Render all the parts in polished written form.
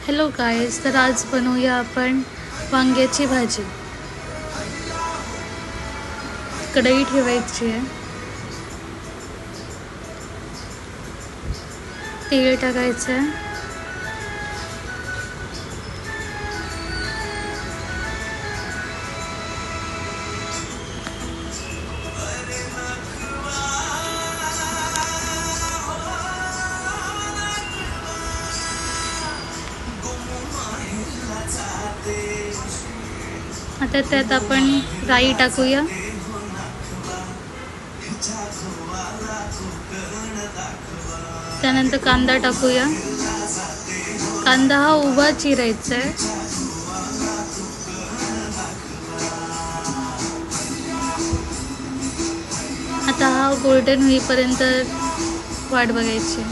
Hello guys, तर आज बनवूया आपण वांग्याची भाजी। कढई ठेवायची आहे, तेल टाकायचं आहे, आता त्यात आपण राई टाकूया, त्यानंतर कांदा टाकूया। कांदा हा उभा चिरायचा आहे, आता हा गोल्डन होईपर्यंत वाट बघायची।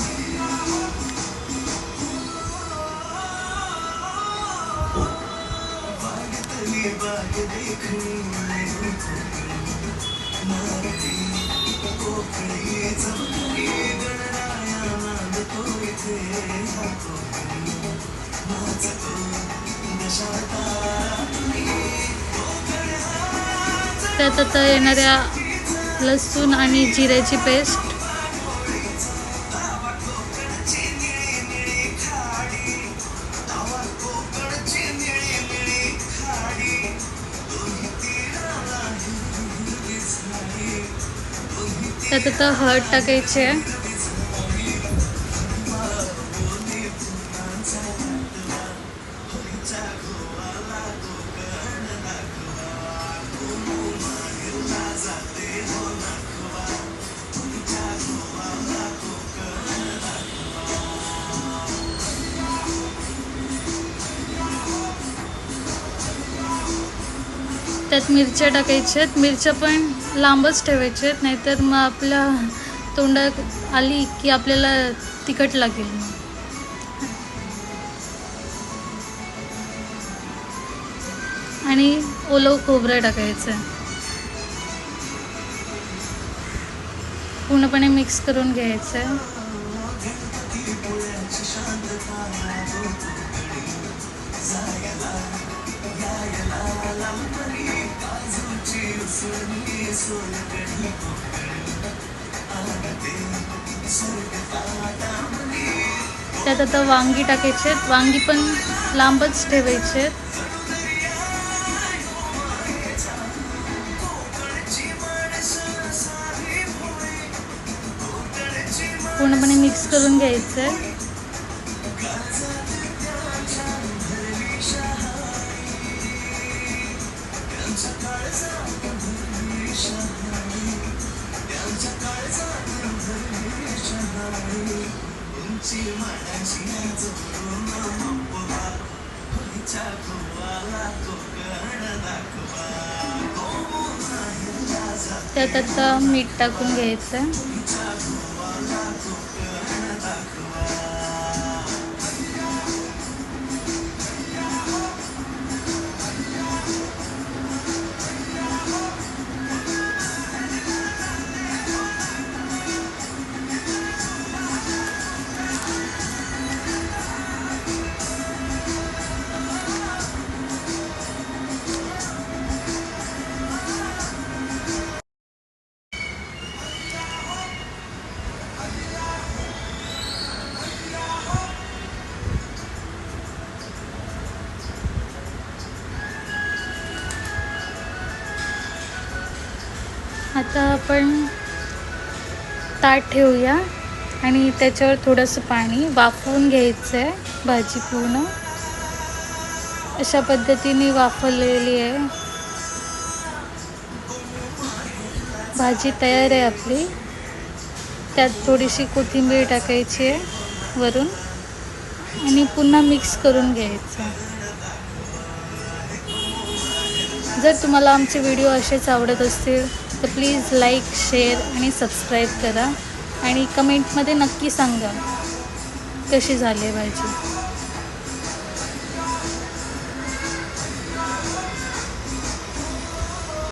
त्यात आता येणाऱ्या लसूण आणि जिऱ्याची पेस्ट, त्यात आता हळद टाकायची आहे, त्यात मिरच्या टाकायच्या आहेत। मिरच्या पण लांबच ठेवायच्या आहेत, नाहीतर मग आपल्या तोंडात आली की आपल्याला तिखट लागेल। आणि ओलं खोबरं टाकायचं आहे, पूर्णपणे मिक्स करून घ्यायचं आहे। त्यात आता वांगी टाकायचे आहेत, वांगी पण लांबच ठेवायचे आहेत। पूर्णपणे मिक्स करून घ्यायचं आहे। त्यात आता मीठ टाकून घ्यायचं, आता आपण ताट ठेवूया आणि त्याच्यावर थोडंसं पाणी वाफवून घ्यायचं आहे। भाजी पूर्ण अशा पद्धतीने वाफवलेली आहे, भाजी तयार आहे आपली। त्यात थोडीशी कोथिंबीर टाकायची आहे वरून आणि पुन्हा मिक्स करून घ्यायचं। जर तुम्हाला आमचे व्हिडिओ असेच आवडत असतील तर प्लीज लाईक, शेअर आणि सबस्क्राईब करा आणि कमेंटमध्ये नक्की सांगा कशी झाली भाजी।